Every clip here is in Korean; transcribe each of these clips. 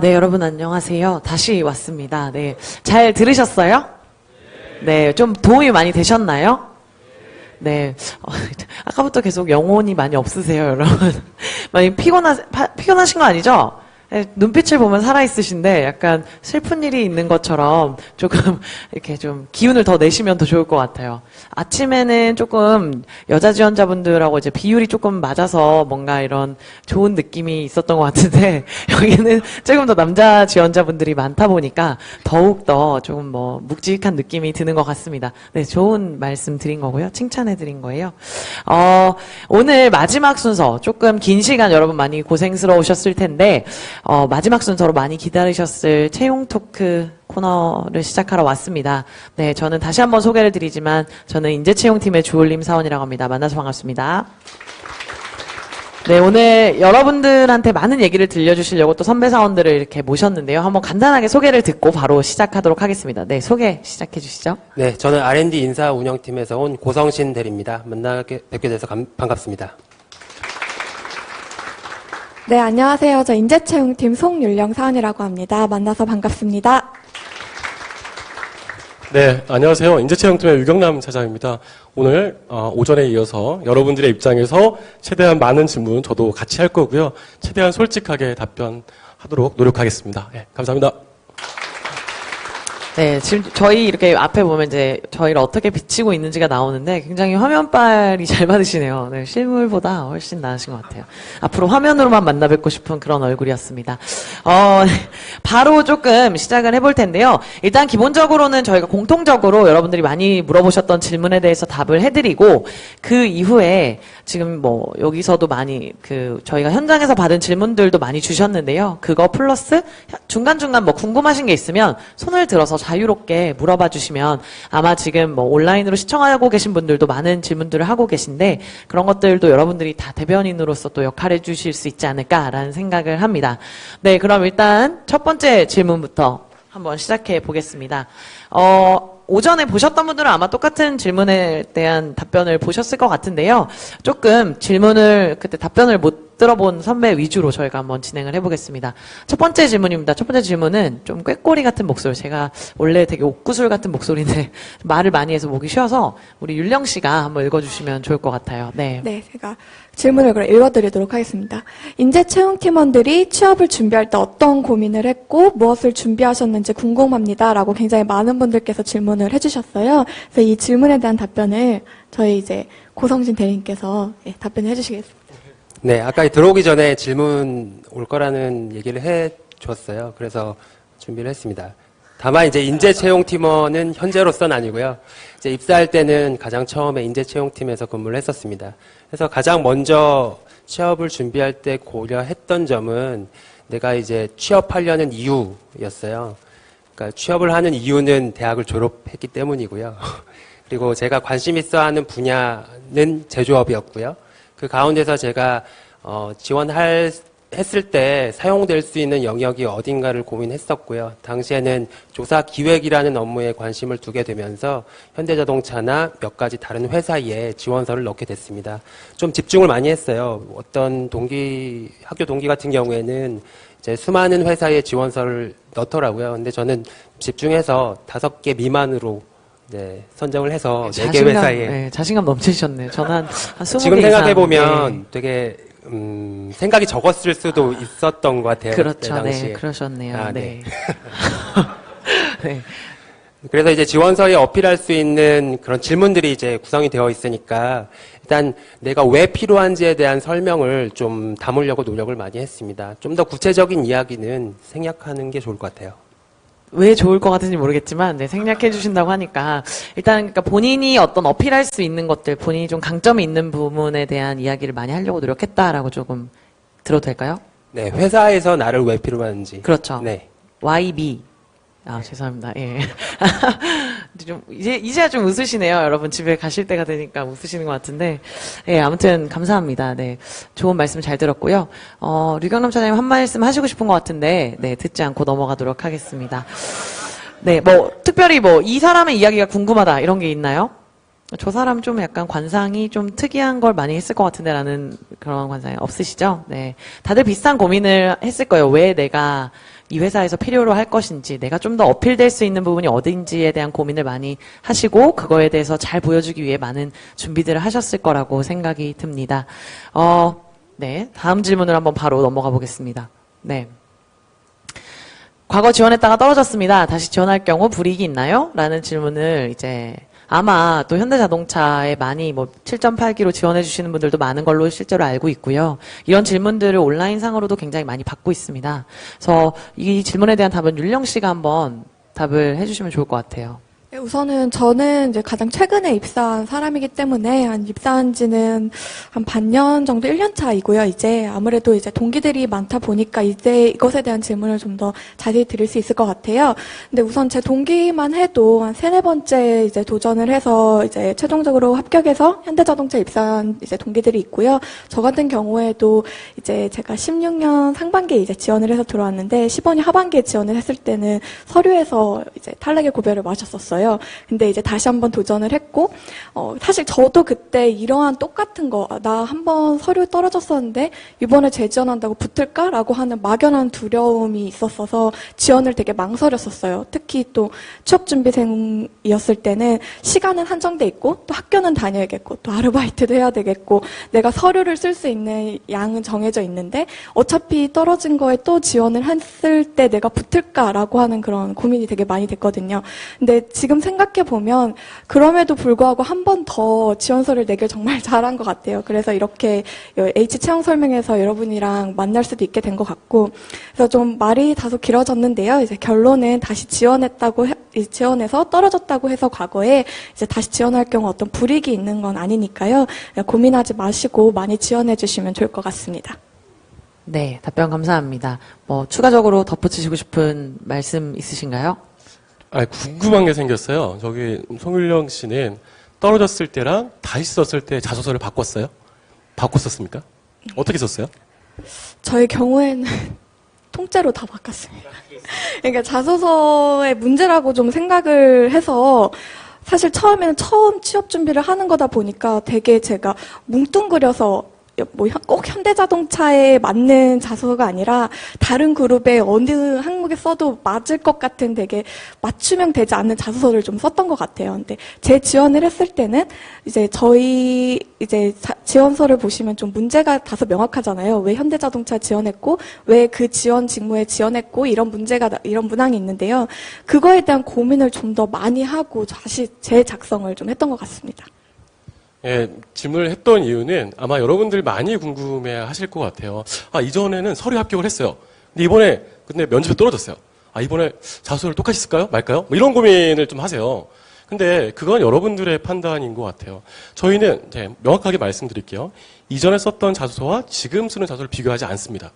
네, 여러분 안녕하세요. 다시 왔습니다. 네, 잘 들으셨어요? 네, 좀 도움이 많이 되셨나요? 네, 아까부터 계속 영혼이 많이 없으세요, 여러분. 많이 피곤하신 거 아니죠? 네, 눈빛을 보면 살아있으신데 약간 슬픈 일이 있는 것처럼 조금 이렇게 좀 기운을 더 내시면 더 좋을 것 같아요. 아침에는 조금 여자 지원자분들하고 이제 비율이 조금 맞아서 뭔가 이런 좋은 느낌이 있었던 것 같은데 여기는 조금 더 남자 지원자분들이 많다 보니까 더욱더 조금 뭐 묵직한 느낌이 드는 것 같습니다. 네, 좋은 말씀 드린 거고요. 칭찬해 드린 거예요. 오늘 마지막 순서 조금 긴 시간 여러분 많이 고생스러우셨을 텐데 마지막 순서로 많이 기다리셨을 채용 토크 코너를 시작하러 왔습니다. 네, 저는 다시 한번 소개를 드리지만 저는 인재채용팀의 주올림 사원이라고 합니다. 만나서 반갑습니다. 네, 오늘 여러분들한테 많은 얘기를 들려주시려고 또 선배 사원들을 이렇게 모셨는데요. 한번 간단하게 소개를 듣고 바로 시작하도록 하겠습니다. 네, 소개 시작해 주시죠. 네, 저는 R&D 인사 운영팀에서 온 고성신 대리입니다. 뵙게 돼서 반갑습니다. 네, 안녕하세요. 저 인재채용팀 송율령 사원이라고 합니다. 만나서 반갑습니다. 네, 안녕하세요. 인재채용팀의 유경남 차장입니다. 오늘 오전에 이어서 여러분들의 입장에서 최대한 많은 질문 저도 같이 할 거고요. 최대한 솔직하게 답변하도록 노력하겠습니다. 네, 감사합니다. 네, 지금 저희 이렇게 앞에 보면 이제 저희를 어떻게 비치고 있는지가 나오는데 굉장히 화면빨이 잘 받으시네요. 네, 실물보다 훨씬 나으신 것 같아요. 앞으로 화면으로만 만나 뵙고 싶은 그런 얼굴이었습니다. 바로 조금 시작을 해볼 텐데요. 일단 기본적으로는 저희가 공통적으로 여러분들이 많이 물어보셨던 질문에 대해서 답을 해드리고 그 이후에 지금 뭐 여기서도 많이 저희가 현장에서 받은 질문들도 많이 주셨는데요. 그거 플러스 중간중간 뭐 궁금하신 게 있으면 손을 들어서 자유롭게 물어봐 주시면 아마 지금 뭐 온라인으로 시청하고 계신 분들도 많은 질문들을 하고 계신데 그런 것들도 여러분들이 다 대변인으로서 또 역할해 주실 수 있지 않을까라는 생각을 합니다. 네, 그럼 일단 첫 번째 질문부터 한번 시작해 보겠습니다. 오전에 보셨던 분들은 아마 똑같은 질문에 대한 답변을 보셨을 것 같은데요. 조금 질문을 그때 답변을 못 들어본 선배 위주로 저희가 한번 진행을 해보겠습니다. 첫 번째 질문입니다. 첫 번째 질문은 좀 꾀꼬리 같은 목소리. 제가 원래 되게 옥구슬 같은 목소리인데 말을 많이 해서 목이 쉬어서 우리 율령 씨가 한번 읽어주시면 좋을 것 같아요. 네. 네, 제가 질문을 그럼 읽어드리도록 하겠습니다. 인재채용팀원들이 취업을 준비할 때 어떤 고민을 했고 무엇을 준비하셨는지 궁금합니다. 라고 굉장히 많은 분들께서 질문을 해주셨어요. 그래서 이 질문에 대한 답변을 저희 이제 고성진 대리님께서 답변을 해주시겠습니다. 네, 아까 들어오기 전에 질문 올 거라는 얘기를 해줬어요. 그래서 준비를 했습니다. 다만 이제 인재채용팀원은 현재로서는 아니고요. 이제 입사할 때는 가장 처음에 인재채용팀에서 근무를 했었습니다. 그래서 가장 먼저 취업을 준비할 때 고려했던 점은 내가 이제 취업하려는 이유였어요. 그러니까 취업을 하는 이유는 대학을 졸업했기 때문이고요. 그리고 제가 관심 있어 하는 분야는 제조업이었고요. 그 가운데서 제가 했을 때 사용될 수 있는 영역이 어딘가를 고민했었고요. 당시에는 조사 기획이라는 업무에 관심을 두게 되면서 현대자동차나 몇 가지 다른 회사에 지원서를 넣게 됐습니다. 좀 집중을 많이 했어요. 어떤 학교 동기 같은 경우에는 이제 수많은 회사에 지원서를 넣더라고요. 근데 저는 집중해서 5개 미만으로 네, 선정을 해서 4개 회사에. 네, 자신감 넘치셨네요. 저는 한 20개 지금 생각해보면 네. 되게, 생각이 적었을 수도 있었던 것 같아요. 그렇죠. 당시에. 네, 그러셨네요. 네. 네. 그래서 이제 지원서에 어필할 수 있는 그런 질문들이 이제 구성이 되어 있으니까 일단 내가 왜 필요한지에 대한 설명을 좀 담으려고 노력을 많이 했습니다. 좀 더 구체적인 이야기는 생략하는 게 좋을 것 같아요. 왜 좋을 것 같은지 모르겠지만, 네, 생략해 주신다고 하니까, 일단, 그러니까 본인이 어떤 어필할 수 있는 것들, 본인이 좀 강점이 있는 부분에 대한 이야기를 많이 하려고 노력했다라고 조금 들어도 될까요? 네, 회사에서 나를 왜 필요한지. 그렇죠. 네. YB. 죄송합니다. 예. 이제야 좀 웃으시네요. 여러분 집에 가실 때가 되니까 웃으시는 것 같은데. 예, 아무튼 감사합니다. 네. 좋은 말씀 잘 들었고요. 류경남 차장님 한 말씀 하시고 싶은 것 같은데, 네, 듣지 않고 넘어가도록 하겠습니다. 네, 특별히 이 사람의 이야기가 궁금하다, 이런 게 있나요? 저 사람 좀 약간 관상이 좀 특이한 걸 많이 했을 것 같은데라는 그런 관상이 없으시죠? 네. 다들 비슷한 고민을 했을 거예요. 왜 내가 이 회사에서 필요로 할 것인지, 내가 좀 더 어필될 수 있는 부분이 어딘지에 대한 고민을 많이 하시고, 그거에 대해서 잘 보여주기 위해 많은 준비들을 하셨을 거라고 생각이 듭니다. 네. 다음 질문을 한번 바로 넘어가 보겠습니다. 네. 과거 지원했다가 떨어졌습니다. 다시 지원할 경우 불이익이 있나요? 라는 질문을 이제 아마 또 현대자동차에 많이 7.8기로 지원해 주시는 분들도 많은 걸로 실제로 알고 있고요. 이런 질문들을 온라인상으로도 굉장히 많이 받고 있습니다. 그래서 이 질문에 대한 답은 율령 씨가 한번 답을 해주시면 좋을 것 같아요. 네, 우선은 저는 이제 가장 최근에 입사한 사람이기 때문에 입사한 지는 한 반년 정도 1년 차이고요. 이제 아무래도 이제 동기들이 많다 보니까 이제 이것에 대한 질문을 좀 더 자세히 드릴 수 있을 것 같아요. 근데 우선 제 동기만 해도 한 3-4번째 이제 도전을 해서 이제 최종적으로 합격해서 현대자동차 입사한 이제 동기들이 있고요. 저 같은 경우에도 이제 제가 16년 상반기에 이제 지원을 해서 들어왔는데 15년 하반기에 지원을 했을 때는 서류에서 이제 탈락의 고별을 마셨었어요. 근데 이제 다시 한번 도전을 했고, 사실 저도 그때 이러한 똑같은 거, 나 한번 서류 떨어졌었는데, 이번에 재지원한다고 붙을까라고 하는 막연한 두려움이 있었어서 지원을 되게 망설였었어요. 특히 또 취업준비생이었을 때는 시간은 한정돼 있고, 또 학교는 다녀야겠고, 또 아르바이트도 해야 되겠고, 내가 서류를 쓸 수 있는 양은 정해져 있는데, 어차피 떨어진 거에 또 지원을 했을 때 내가 붙을까라고 하는 그런 고민이 되게 많이 됐거든요. 근데 지금 생각해보면 그럼에도 불구하고 한 번 더 지원서를 내길 정말 잘한 것 같아요. 그래서 이렇게 H 채용 설명에서 여러분이랑 만날 수도 있게 된 것 같고, 그래서 좀 말이 다소 길어졌는데요. 이제 결론은 다시 지원해서 떨어졌다고 해서 과거에 이제 다시 지원할 경우 어떤 불이익이 있는 건 아니니까요. 고민하지 마시고 많이 지원해 주시면 좋을 것 같습니다. 네, 답변 감사합니다. 추가적으로 덧붙이시고 싶은 말씀 있으신가요? 궁금한 게 생겼어요. 저기 송율령 씨는 떨어졌을 때랑 다시 썼을 때 자소서를 바꿨어요? 바꿨었습니까? 어떻게 썼어요? 저의 경우에는 통째로 다 바꿨습니다. 그러니까 자소서의 문제라고 좀 생각을 해서 사실 처음에는 처음 취업 준비를 하는 거다 보니까 되게 제가 뭉뚱그려서 꼭 현대자동차에 맞는 자소서가 아니라 다른 그룹의 어느 항목에 써도 맞을 것 같은 되게 맞춤형 되지 않는 자소서를 좀 썼던 것 같아요. 근데 제 지원을 했을 때는 이제 저희 지원서를 보시면 좀 문제가 다소 명확하잖아요. 왜 현대자동차 지원했고 왜 그 지원 직무에 지원했고 이런 문항이 있는데요. 그거에 대한 고민을 좀 더 많이 하고 다시 재작성을 좀 했던 것 같습니다. 예, 질문을 했던 이유는 아마 여러분들 많이 궁금해 하실 것 같아요. 이전에는 서류 합격을 했어요. 근데 이번에 면접에 떨어졌어요. 이번에 자소서를 똑같이 쓸까요? 말까요? 이런 고민을 좀 하세요. 근데 그건 여러분들의 판단인 것 같아요. 저희는 이제 명확하게 말씀드릴게요. 이전에 썼던 자소서와 지금 쓰는 자소서를 비교하지 않습니다.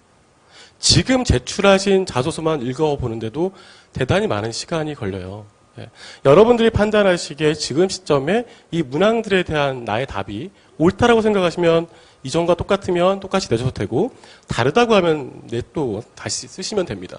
지금 제출하신 자소서만 읽어보는데도 대단히 많은 시간이 걸려요. 예. 여러분들이 판단하시기에 지금 시점에 이 문항들에 대한 나의 답이 옳다라고 생각하시면 이전과 똑같으면 똑같이 내셔도 되고 다르다고 하면 또 다시 쓰시면 됩니다.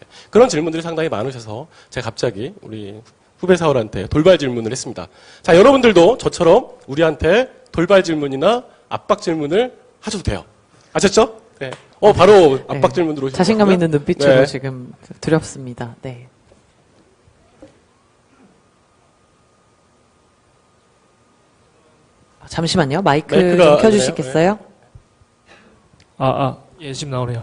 예. 그런 질문들이 상당히 많으셔서 제가 갑자기 우리 후배 사원한테 돌발 질문을 했습니다. 자, 여러분들도 저처럼 우리한테 돌발 질문이나 압박 질문을 하셔도 돼요. 아셨죠? 네. 바로 압박 질문 들어오시죠. 자신감 있는 눈빛으로 네. 지금 두렵습니다. 네. 잠시만요. 마이크 마이크가 좀 안 켜주시겠어요? 예, 지금 나오네요.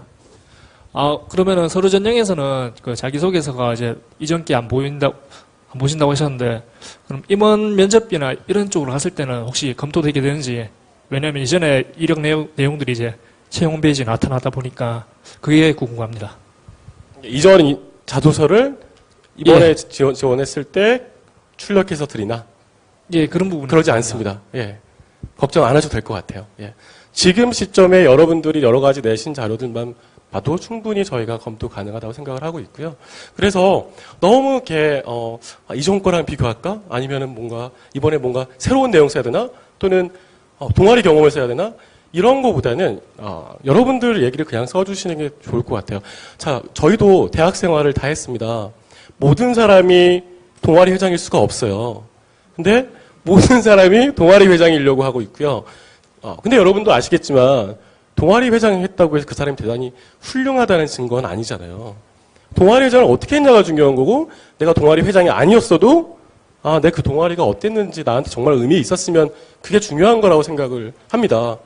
그러면은 서류 전형에서는 그 자기소개서가 이제 이전 게 안 보신다고 하셨는데, 그럼 임원 면접이나 이런 쪽으로 갔을 때는 혹시 검토되게 되는지, 왜냐면 이전에 이력 내용들이 이제 채용 홈페이지에 나타나다 보니까 그게 궁금합니다. 이전 자소서를 이번에 지원했을 때 출력해서 드리나? 예, 그런 부분은. 그러지 않습니다. 예. 걱정 안 하셔도 될 것 같아요. 예. 지금 시점에 여러분들이 여러 가지 내신 자료들만 봐도 충분히 저희가 검토 가능하다고 생각을 하고 있고요. 그래서 너무 이렇게, 이전 거랑 비교할까? 아니면은 이번에 뭔가 새로운 내용 써야 되나? 또는, 동아리 경험을 써야 되나? 이런 거보다는, 여러분들 얘기를 그냥 써주시는 게 좋을 것 같아요. 자, 저희도 대학 생활을 다 했습니다. 모든 사람이 동아리 회장일 수가 없어요. 근데 모든 사람이 동아리 회장이려고 하고 있고요. 근데 여러분도 아시겠지만 동아리 회장을 했다고 해서 그 사람이 대단히 훌륭하다는 증거는 아니잖아요. 동아리 회장을 어떻게 했냐가 중요한 거고 내가 동아리 회장이 아니었어도 내 그 동아리가 어땠는지 나한테 정말 의미 있었으면 그게 중요한 거라고 생각을 합니다.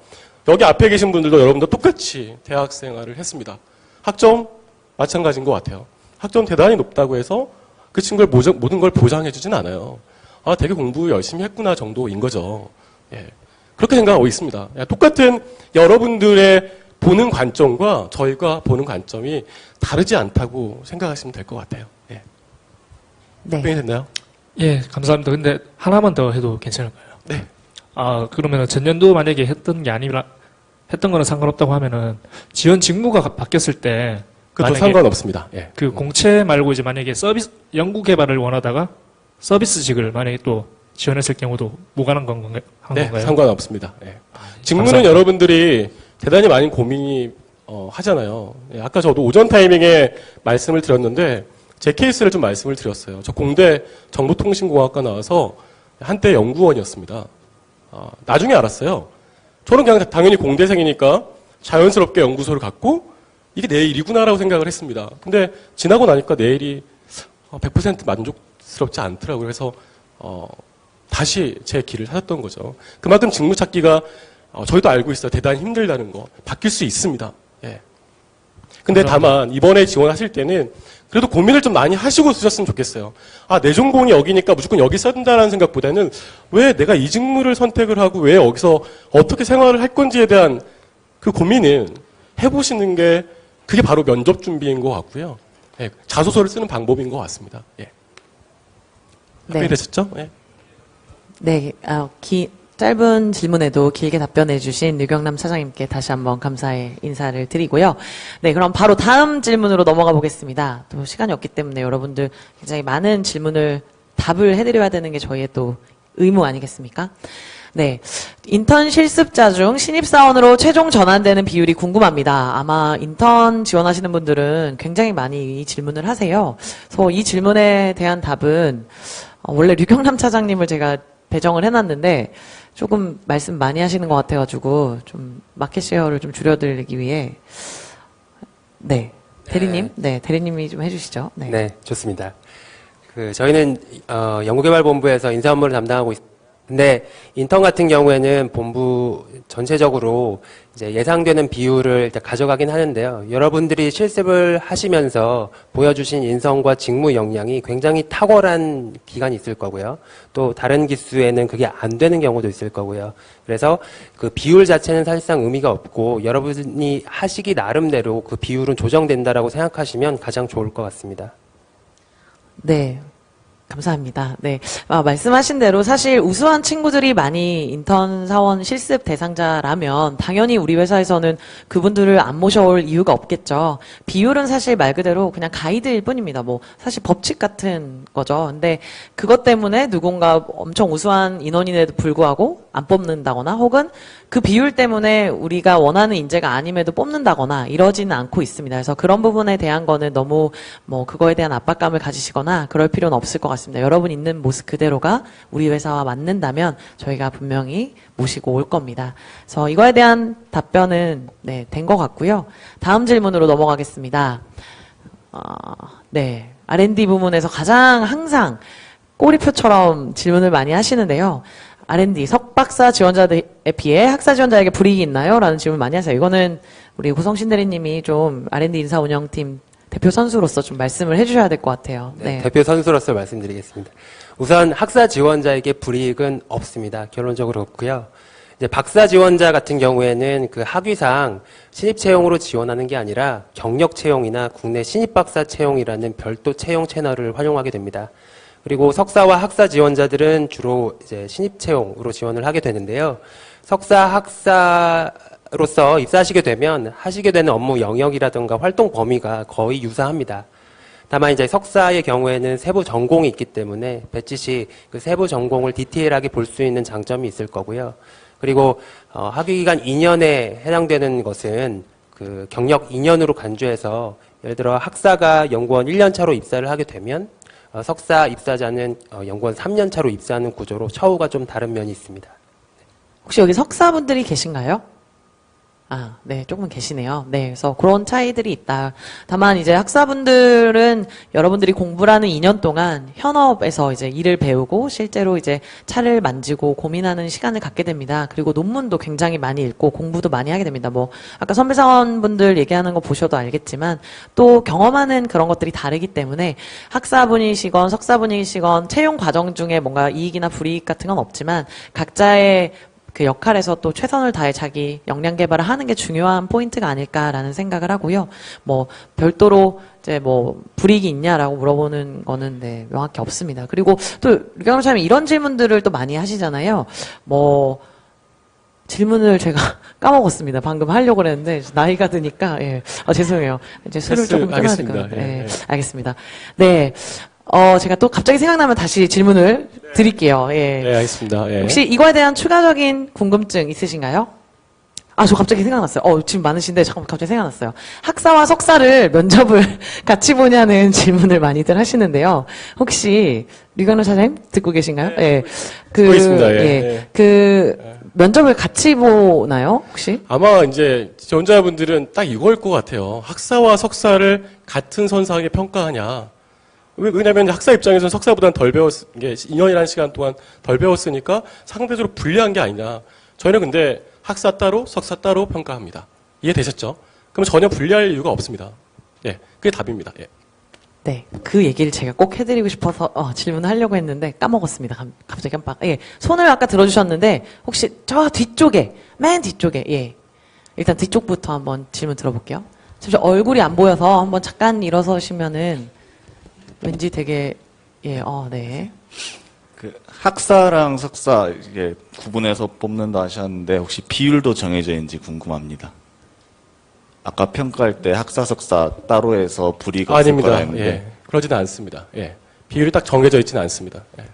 여기 앞에 계신 분들도 여러분도 똑같이 대학 생활을 했습니다. 학점 마찬가지인 것 같아요. 학점 대단히 높다고 해서 그 친구를 모든 걸 보장해주진 않아요. 되게 공부 열심히 했구나 정도인 거죠. 예. 그렇게 생각하고 있습니다. 똑같은 여러분들의 보는 관점과 저희가 보는 관점이 다르지 않다고 생각하시면 될 것 같아요. 예. 네. 답변이 됐나요? 예, 감사합니다. 근데 하나만 더 해도 괜찮을까요? 네. 그러면은 전년도 만약에 했던 게 아니라 했던 거는 상관없다고 하면은 지원 직무가 바뀌었을 때 그것도 만약에 상관없습니다. 예. 그 공채 말고 이제 만약에 서비스 연구 개발을 원하다가 서비스직을 만약에 또 지원했을 경우도 무관한 건가요? 네, 상관없습니다. 예. 직무는 감사합니다. 여러분들이 대단히 많이 고민이 하잖아요. 예, 아까 저도 오전 타이밍에 말씀을 드렸는데 제 케이스를 좀 말씀을 드렸어요. 저 공대 정보통신공학과 나와서 한때 연구원이었습니다. 나중에 알았어요. 저는 그냥 당연히 공대생이니까 자연스럽게 연구소를 갖고 이게 내 일이구나라고 생각을 했습니다. 근데 지나고 나니까 내 일이 100% 만족스럽지 않더라고요. 그래서 다시 제 길을 찾았던 거죠. 그만큼 직무 찾기가 저희도 알고 있어요. 대단히 힘들다는 거. 바뀔 수 있습니다. 예. 근데 다만 이번에 지원하실 때는 그래도 고민을 좀 많이 하시고 쓰셨으면 좋겠어요. 내 전공이 여기니까 무조건 여기 써야 된다는 생각보다는 왜 내가 이 직무를 선택을 하고 왜 여기서 어떻게 생활을 할 건지에 대한 그 고민은 해보시는 게 그게 바로 면접 준비인 것 같고요. 예, 자소서를 쓰는 방법인 것 같습니다. 예. 답변이 되셨죠? 예. 네, 짧은 질문에도 길게 답변해 주신 류경남 차장님께 다시 한번 감사의 인사를 드리고요. 네, 그럼 바로 다음 질문으로 넘어가 보겠습니다. 또 시간이 없기 때문에 여러분들 굉장히 많은 질문을 답을 해드려야 되는 게 저희의 또 의무 아니겠습니까? 네, 인턴 실습자 중 신입사원으로 최종 전환되는 비율이 궁금합니다. 아마 인턴 지원하시는 분들은 굉장히 많이 이 질문을 하세요. 그래서 이 질문에 대한 답은 원래 류경남 차장님을 제가 배정을 해놨는데 조금 말씀 많이 하시는 것 같아가지고 좀 마켓 쉐어를 좀 줄여드리기 위해 네 대리님 대리님이 좀 해주시죠. 네, 네, 좋습니다. 저희는 연구개발본부에서 인사 업무를 담당하고 있습니다. 근데 인턴 같은 경우에는 본부 전체적으로 이제 예상되는 비율을 일단 가져가긴 하는데요. 여러분들이 실습을 하시면서 보여주신 인성과 직무 역량이 굉장히 탁월한 기간이 있을 거고요. 또 다른 기수에는 그게 안 되는 경우도 있을 거고요. 그래서 그 비율 자체는 사실상 의미가 없고 여러분이 하시기 나름대로 그 비율은 조정된다라고 생각하시면 가장 좋을 것 같습니다. 네. 감사합니다. 네. 말씀하신 대로 사실 우수한 친구들이 많이 인턴 사원 실습 대상자라면 당연히 우리 회사에서는 그분들을 안 모셔올 이유가 없겠죠. 비율은 사실 말 그대로 그냥 가이드일 뿐입니다. 사실 법칙 같은 거죠. 근데 그것 때문에 누군가 엄청 우수한 인원임에도 불구하고 안 뽑는다거나 혹은 그 비율 때문에 우리가 원하는 인재가 아님에도 뽑는다거나 이러지는 않고 있습니다. 그래서 그런 부분에 대한 거는 너무 그거에 대한 압박감을 가지시거나 그럴 필요는 없을 것 같습니다. 여러분 있는 모습 그대로가 우리 회사와 맞는다면 저희가 분명히 모시고 올 겁니다. 그래서 이거에 대한 답변은 된 것 같고요. 다음 질문으로 넘어가겠습니다. 네, R&D 부문에서 가장 항상 꼬리표처럼 질문을 많이 하시는데요. R&D 석박사 지원자들에 비해 학사 지원자에게 불이익이 있나요? 라는 질문 많이 하세요. 이거는 우리 고성신 대리님이 좀 R&D 인사 운영팀 대표 선수로서 좀 말씀을 해주셔야 될 것 같아요. 네, 대표 선수로서 말씀드리겠습니다. 우선 학사 지원자에게 불이익은 없습니다. 결론적으로 없고요. 이제 박사 지원자 같은 경우에는 그 학위상 신입 채용으로 지원하는 게 아니라 경력 채용이나 국내 신입 박사 채용이라는 별도 채용 채널을 활용하게 됩니다. 그리고 석사와 학사 지원자들은 주로 이제 신입 채용으로 지원을 하게 되는데요. 석사, 학사로서 입사하시게 되면 하시게 되는 업무 영역이라든가 활동 범위가 거의 유사합니다. 다만 이제 석사의 경우에는 세부 전공이 있기 때문에 배치 시 그 세부 전공을 디테일하게 볼 수 있는 장점이 있을 거고요. 그리고 학위기간 2년에 해당되는 것은 그 경력 2년으로 간주해서 예를 들어 학사가 연구원 1년 차로 입사를 하게 되면 석사 입사자는 연구원 3년 차로 입사하는 구조로 처우가 좀 다른 면이 있습니다. 혹시 여기 석사분들이 계신가요? 아, 네, 조금 계시네요. 네, 그래서 그런 차이들이 있다. 다만 이제 학사분들은 여러분들이 공부를 하는 2년 동안 현업에서 이제 일을 배우고 실제로 이제 차를 만지고 고민하는 시간을 갖게 됩니다. 그리고 논문도 굉장히 많이 읽고 공부도 많이 하게 됩니다. 뭐, 아까 선배사원분들 얘기하는 거 보셔도 알겠지만 또 경험하는 그런 것들이 다르기 때문에 학사분이시건 석사분이시건 채용 과정 중에 뭔가 이익이나 불이익 같은 건 없지만 각자의 그 역할에서 또 최선을 다해 자기 역량 개발을 하는 게 중요한 포인트가 아닐까라는 생각을 하고요. 뭐 별도로 이제 뭐 불이익이 있냐라고 물어보는 거는 네, 명확히 없습니다. 그리고 또 류경호차님 이런 질문들을 또 많이 하시잖아요. 뭐 질문을 제가 까먹었습니다. 방금 하려고 그랬는데 나이가 드니까 예. 죄송해요. 이제 술을 조금 끊어야 될 것 패스하겠습니다. 같아요. 예, 예, 예. 알겠습니다. 네. 제가 또 갑자기 생각나면 다시 질문을 드릴게요. 예. 네, 알겠습니다. 예. 혹시 이거에 대한 추가적인 궁금증 있으신가요? 아, 저 갑자기 생각났어요. 지금 많으신데, 잠깐만, 갑자기 생각났어요. 학사와 석사를 면접을 같이 보냐는 질문을 많이들 하시는데요. 혹시, 류경로 차장님 듣고 계신가요? 예. 듣고 있습니다. 예. 면접을 같이 보나요? 혹시? 아마 이제 지원자분들은 딱 이걸 것 같아요. 학사와 석사를 같은 선상에 평가하냐. 왜냐면 학사 입장에서는 석사보다는 덜 게 2년이라는 시간 동안 덜 배웠으니까 상대적으로 불리한 게 아니냐. 저희는 근데 학사 따로, 석사 따로 평가합니다. 이해되셨죠? 그럼 전혀 불리할 이유가 없습니다. 예, 그게 답입니다. 예. 네, 그 얘기를 제가 꼭 해드리고 싶어서 질문하려고 했는데 까먹었습니다. 갑자기 깜빡. 예, 손을 아까 들어주셨는데 혹시 저 뒤쪽에, 맨 뒤쪽에, 예, 일단 뒤쪽부터 한번 질문 들어볼게요. 잠시 얼굴이 안 보여서 한번 잠깐 일어서시면은 왠지 되게 네. 그 학사랑 석사 이게 구분해서 뽑는다 하셨는데 혹시 비율도 정해져 있는지 궁금합니다. 아까 평가할 때 학사 석사 따로 해서 불이익 없을 아닙니다. 거라 했는데 예, 그러지는 않습니다. 예, 비율이 딱 정해져 있지는 않습니다. 예.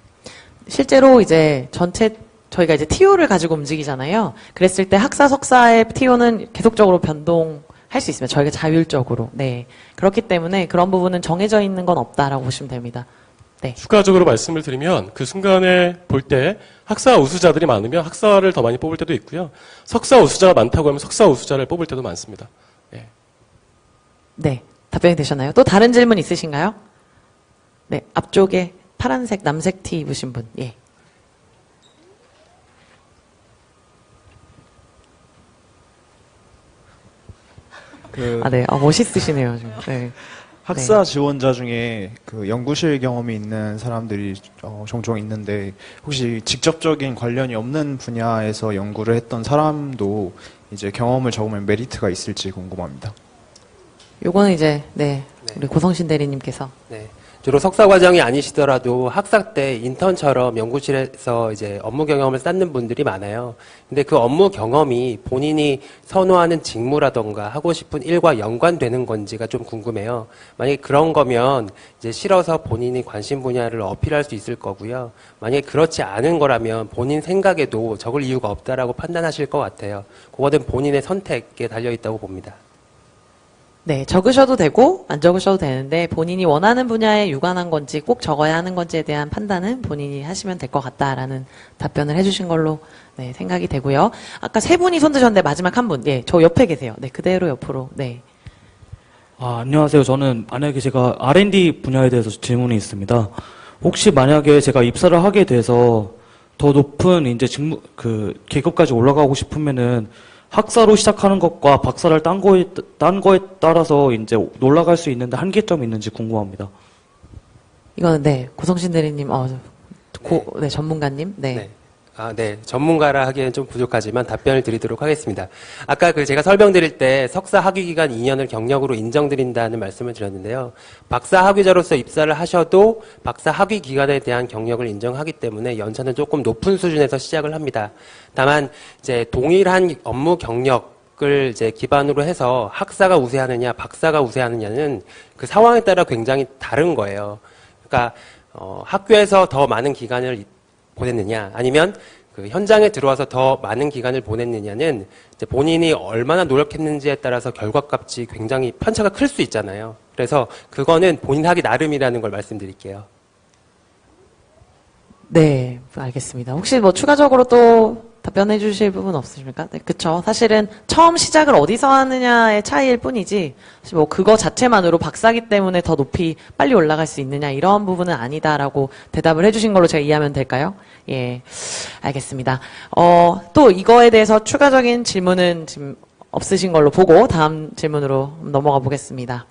실제로 이제 전체 저희가 이제 TO를 가지고 움직이잖아요. 그랬을 때 학사 석사의 TO는 계속적으로 변동할 수 있습니다. 저희가 자율적으로. 네. 그렇기 때문에 그런 부분은 정해져 있는 건 없다라고 보시면 됩니다. 네. 추가적으로 말씀을 드리면 그 순간에 볼 때 학사 우수자들이 많으면 학사를 더 많이 뽑을 때도 있고요. 석사 우수자가 많다고 하면 석사 우수자를 뽑을 때도 많습니다. 예. 네. 답변이 되셨나요? 또 다른 질문 있으신가요? 네. 앞쪽에 파란색 남색 티 입으신 분. 예. 네. 멋있으시네요. 지금. 네. 학사 지원자 중에 그 연구실 경험이 있는 사람들이 종종 있는데 혹시 직접적인 관련이 없는 분야에서 연구를 했던 사람도 이제 경험을 적으면 메리트가 있을지 궁금합니다. 요거는 이제 우리 고성신 대리님께서 네. 주로 석사 과정이 아니시더라도 학사 때 인턴처럼 연구실에서 이제 업무 경험을 쌓는 분들이 많아요. 근데 그 업무 경험이 본인이 선호하는 직무라던가 하고 싶은 일과 연관되는 건지가 좀 궁금해요. 만약에 그런 거면 이제 싫어서 본인이 관심 분야를 어필할 수 있을 거고요. 만약에 그렇지 않은 거라면 본인 생각에도 적을 이유가 없다라고 판단하실 것 같아요. 그거는 본인의 선택에 달려 있다고 봅니다. 네, 적으셔도 되고 안 적으셔도 되는데 본인이 원하는 분야에 유관한 건지 꼭 적어야 하는 건지에 대한 판단은 본인이 하시면 될 것 같다라는 답변을 해주신 걸로 생각이 되고요. 아까 세 분이 손 드셨는데 마지막 한 분, 저 옆에 계세요. 네, 그대로 옆으로. 네. 안녕하세요. 저는 만약에 제가 R&D 분야에 대해서 질문이 있습니다. 혹시 만약에 제가 입사를 하게 돼서 더 높은 이제 계급까지 올라가고 싶으면은 학사로 시작하는 것과 박사를 딴 거에 따라서 이제 올라갈 수 있는데 한계점이 있는지 궁금합니다. 이거는 고성신 대리님, 전문가님, 네. 전문가라 하기에는 좀 부족하지만 답변을 드리도록 하겠습니다. 아까 제가 설명드릴 때 석사 학위 기간 2년을 경력으로 인정드린다는 말씀을 드렸는데요. 박사 학위자로서 입사를 하셔도 박사 학위 기간에 대한 경력을 인정하기 때문에 연차는 조금 높은 수준에서 시작을 합니다. 다만 이제 동일한 업무 경력을 이제 기반으로 해서 학사가 우세하느냐, 박사가 우세하느냐는 그 상황에 따라 굉장히 다른 거예요. 그러니까 학교에서 더 많은 기간을 보냈느냐, 아니면 그 현장에 들어와서 더 많은 기간을 보냈느냐는 이제 본인이 얼마나 노력했는지에 따라서 결과값이 굉장히 편차가 클 수 있잖아요. 그래서 그거는 본인 하기 나름이라는 걸 말씀드릴게요. 네, 알겠습니다. 혹시 뭐 추가적으로 또 답변해 주실 부분 없으십니까? 네, 그쵸. 사실은 처음 시작을 어디서 하느냐의 차이일 뿐이지, 사실 뭐 그거 자체만으로 박사기 때문에 더 높이 빨리 올라갈 수 있느냐, 이런 부분은 아니다라고 대답을 해 주신 걸로 제가 이해하면 될까요? 예, 알겠습니다. 또 이거에 대해서 추가적인 질문은 지금 없으신 걸로 보고 다음 질문으로 넘어가 보겠습니다.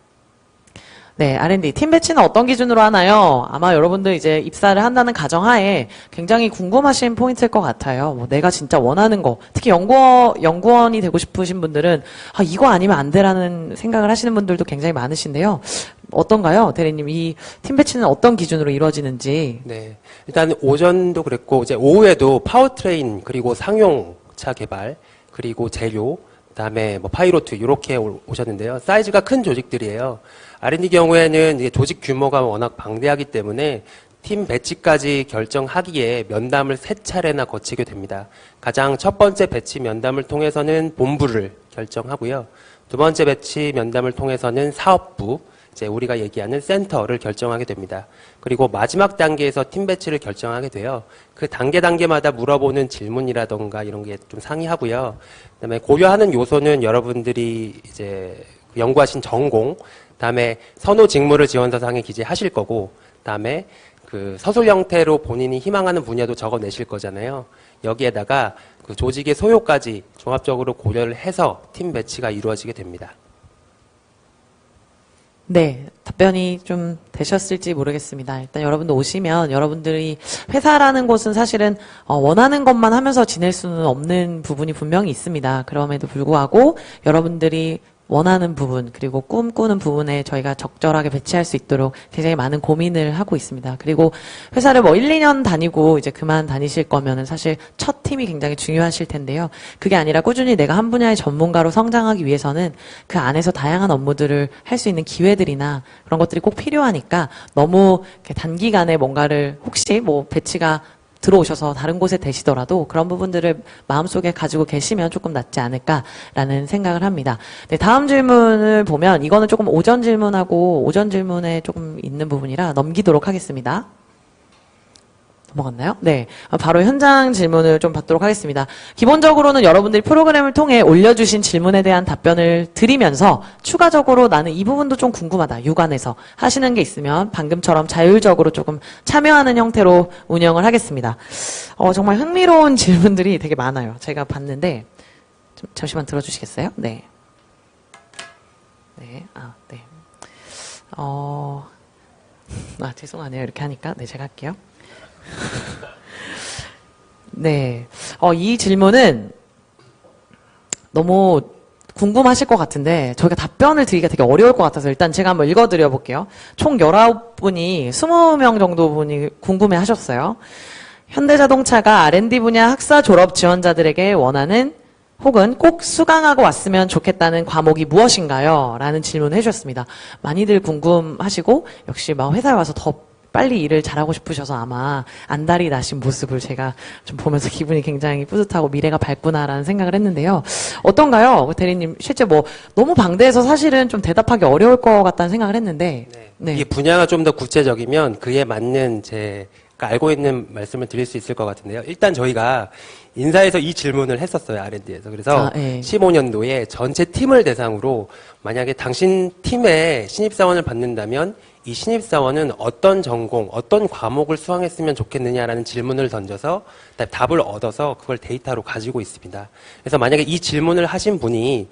네, R&D. 팀 배치는 어떤 기준으로 하나요? 아마 여러분들 이제 입사를 한다는 가정하에 굉장히 궁금하신 포인트일 것 같아요. 뭐 내가 진짜 원하는 거, 특히 연구원이 되고 싶으신 분들은, 아, 이거 아니면 안 돼라는 생각을 하시는 분들도 굉장히 많으신데요. 어떤가요? 대리님, 이 팀 배치는 어떤 기준으로 이루어지는지. 네. 일단 오전도 그랬고, 이제 오후에도 파워트레인, 그리고 상용차 개발, 그리고 재료, 그다음에 뭐 파이로트 이렇게 오셨는데요. 사이즈가 큰 조직들이에요. R&D 경우에는 이게 조직 규모가 워낙 방대하기 때문에 팀 배치까지 결정하기에 면담을 3차례나 거치게 됩니다. 가장 첫 번째 배치 면담을 통해서는 본부를 결정하고요. 두 번째 배치 면담을 통해서는 사업부, 이제 우리가 얘기하는 센터를 결정하게 됩니다. 그리고 마지막 단계에서 팀 배치를 결정하게 돼요. 그 단계마다 물어보는 질문이라던가 이런 게 좀 상이하고요. 그다음에 고려하는 요소는 여러분들이 이제 연구하신 전공, 그다음에 선호 직무를 지원서상에 기재하실 거고, 그다음에 그 서술 형태로 본인이 희망하는 분야도 적어내실 거잖아요. 여기에다가 그 조직의 소요까지 종합적으로 고려를 해서 팀 배치가 이루어지게 됩니다. 네, 답변이 좀 되셨을지 모르겠습니다. 일단 여러분들 오시면 여러분들이 회사라는 곳은 사실은 원하는 것만 하면서 지낼 수는 없는 부분이 분명히 있습니다. 그럼에도 불구하고 여러분들이 원하는 부분, 그리고 꿈꾸는 부분에 저희가 적절하게 배치할 수 있도록 굉장히 많은 고민을 하고 있습니다. 그리고 회사를 뭐 1, 2년 다니고 이제 그만 다니실 거면은 사실 첫 팀이 굉장히 중요하실 텐데요. 그게 아니라 꾸준히 내가 한 분야의 전문가로 성장하기 위해서는 그 안에서 다양한 업무들을 할 수 있는 기회들이나 그런 것들이 꼭 필요하니까 너무 이렇게 단기간에 뭔가를 혹시 뭐 배치가 들어오셔서 다른 곳에 되시더라도 그런 부분들을 마음속에 가지고 계시면 조금 낫지 않을까라는 생각을 합니다. 네, 다음 질문을 보면 이거는 조금 오전 질문하고 오전 질문에 조금 있는 부분이라 넘기도록 하겠습니다. 넘어갔나요? 네. 바로 현장 질문을 좀 받도록 하겠습니다. 기본적으로는 여러분들이 프로그램을 통해 올려주신 질문에 대한 답변을 드리면서 추가적으로 나는 이 부분도 좀 궁금하다. 유관해서 하시는 게 있으면 방금처럼 자율적으로 조금 참여하는 형태로 운영을 하겠습니다. 정말 흥미로운 질문들이 되게 많아요. 제가 봤는데 좀 잠시만 들어주시겠어요? 네. 네. 네. 죄송하네요. 이렇게 하니까. 네, 제가 할게요. 네. 이 질문은 너무 궁금하실 것 같은데 저희가 답변을 드리기가 되게 어려울 것 같아서 일단 제가 한번 읽어드려 볼게요. 총 19분이 20명 정도 분이 궁금해 하셨어요. 현대자동차가 R&D 분야 학사 졸업 지원자들에게 원하는 혹은 꼭 수강하고 왔으면 좋겠다는 과목이 무엇인가요? 라는 질문을 해주셨습니다. 많이들 궁금하시고 역시 막 회사에 와서 더 빨리 일을 잘하고 싶으셔서 아마 안달이 나신 모습을 제가 좀 보면서 기분이 굉장히 뿌듯하고 미래가 밝구나라는 생각을 했는데요. 어떤가요? 대리님, 실제 뭐 너무 방대해서 사실은 좀 대답하기 어려울 것 같다는 생각을 했는데. 네. 이 분야가 좀 더 구체적이면 그에 맞는 제가 알고 있는 말씀을 드릴 수 있을 것 같은데요. 일단 저희가 인사에서 이 질문을 했었어요, R&D에서. 그래서 15년도에 전체 팀을 대상으로 만약에 당신 팀에 신입사원을 받는다면 이 신입사원은 어떤 전공, 어떤 과목을 수강했으면 좋겠느냐라는 질문을 던져서 답을 얻어서 그걸 데이터로 가지고 있습니다. 그래서 만약에 이 질문을 하신 분이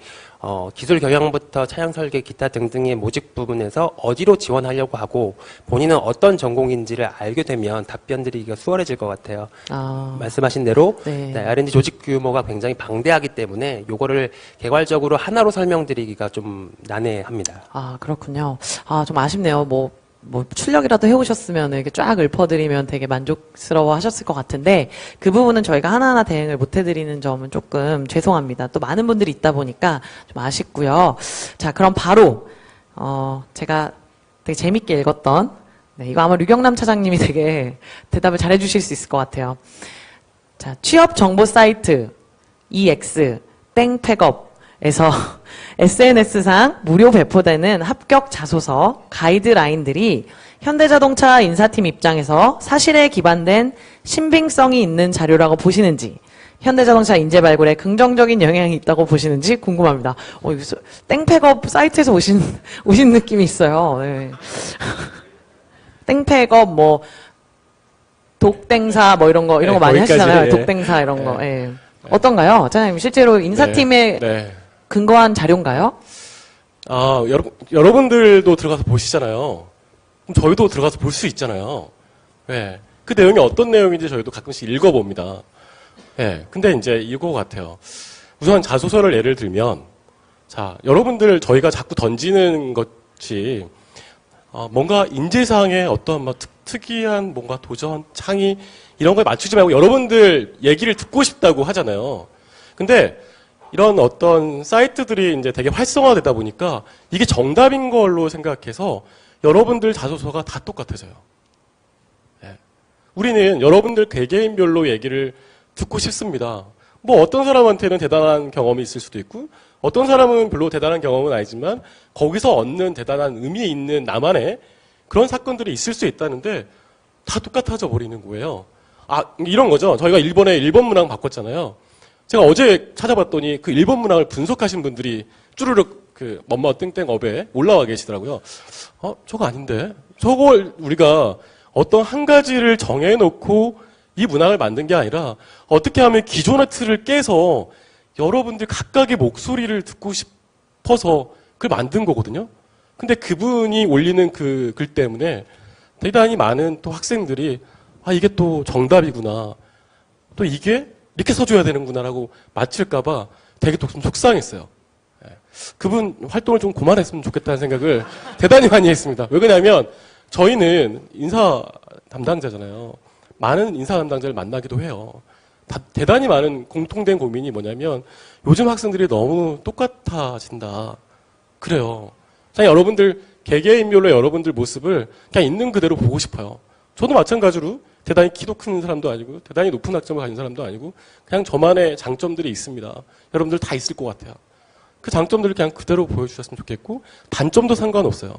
기술 경영부터 차량 설계, 기타 등등의 모집 부분에서 어디로 지원하려고 하고 본인은 어떤 전공인지를 알게 되면 답변 드리기가 수월해질 것 같아요. 말씀하신 대로 네. R&D 조직 규모가 굉장히 방대하기 때문에 요거를 개괄적으로 하나로 설명드리기가 좀 난해합니다. 그렇군요. 좀 아쉽네요. 뭐 출력이라도 해오셨으면 이렇게 쫙 읊어드리면 되게 만족스러워 하셨을 것 같은데 그 부분은 저희가 하나하나 대응을 못 해드리는 점은 조금 죄송합니다. 또 많은 분들이 있다 보니까 좀 아쉽고요. 자, 그럼 바로 제가 되게 재밌게 읽었던 이거 아마 류경남 차장님이 되게 대답을 잘 해주실 수 있을 것 같아요. 자, 취업 정보 사이트 EX 땡팩업에서 SNS상 무료 배포되는 합격 자소서, 가이드라인들이 현대자동차 인사팀 입장에서 사실에 기반된 신빙성이 있는 자료라고 보시는지, 현대자동차 인재 발굴에 긍정적인 영향이 있다고 보시는지 궁금합니다. 이거 땡팩업 사이트에서 오신 느낌이 있어요. 네. 땡팩업, 독땡사, 이런 거 네, 많이 거기까지, 하시잖아요. 예. 독땡사, 이런 거. 예. 어떤가요? 차장님, 실제로 인사팀에 네. 근거한 자료인가요? 여러분들도 들어가서 보시잖아요. 그럼 저희도 들어가서 볼 수 있잖아요. 예. 그 내용이 어떤 내용인지 저희도 가끔씩 읽어봅니다. 예. 근데 이제 이거 같아요. 우선 자소서를 예를 들면, 자, 여러분들 저희가 자꾸 던지는 것이, 뭔가 인재상의 어떤 특이한 뭔가 도전, 창의, 이런 거에 맞추지 말고 여러분들 얘기를 듣고 싶다고 하잖아요. 근데 이런 어떤 사이트들이 이제 되게 활성화되다 보니까 이게 정답인 걸로 생각해서 여러분들 자소서가 다 똑같아져요. 예. 우리는 여러분들 개개인별로 얘기를 듣고 싶습니다. 어떤 사람한테는 대단한 경험이 있을 수도 있고, 어떤 사람은 별로 대단한 경험은 아니지만, 거기서 얻는 대단한 의미 있는 나만의 그런 사건들이 있을 수 있다는데, 다 똑같아져 버리는 거예요. 이런 거죠. 저희가 일본에 일본 문항 바꿨잖아요. 제가 어제 찾아봤더니 그 일본 문항을 분석하신 분들이 쭈르륵 땡땡업에 올라와 계시더라고요. 저거 아닌데? 저걸 우리가 어떤 한 가지를 정해놓고 이 문항을 만든 게 아니라 어떻게 하면 기존의 틀을 깨서 여러분들 각각의 목소리를 듣고 싶어서 그걸 만든 거거든요. 근데 그분이 올리는 그 글 때문에 대단히 많은 또 학생들이 이게 또 정답이구나. 또 이게 이렇게 써줘야 되는구나라고 맞힐까봐 되게 좀 속상했어요. 그분 활동을 좀 그만했으면 좋겠다는 생각을 대단히 많이 했습니다. 왜 그러냐면 저희는 인사 담당자잖아요. 많은 인사 담당자를 만나기도 해요. 대단히 많은 공통된 고민이 뭐냐면 요즘 학생들이 너무 똑같아진다. 그래요. 그냥 여러분들 개개인별로 여러분들 모습을 그냥 있는 그대로 보고 싶어요. 저도 마찬가지로 대단히 키도 큰 사람도 아니고 대단히 높은 학점을 가진 사람도 아니고 그냥 저만의 장점들이 있습니다. 여러분들 다 있을 것 같아요. 그 장점들을 그냥 그대로 보여주셨으면 좋겠고 단점도 상관없어요.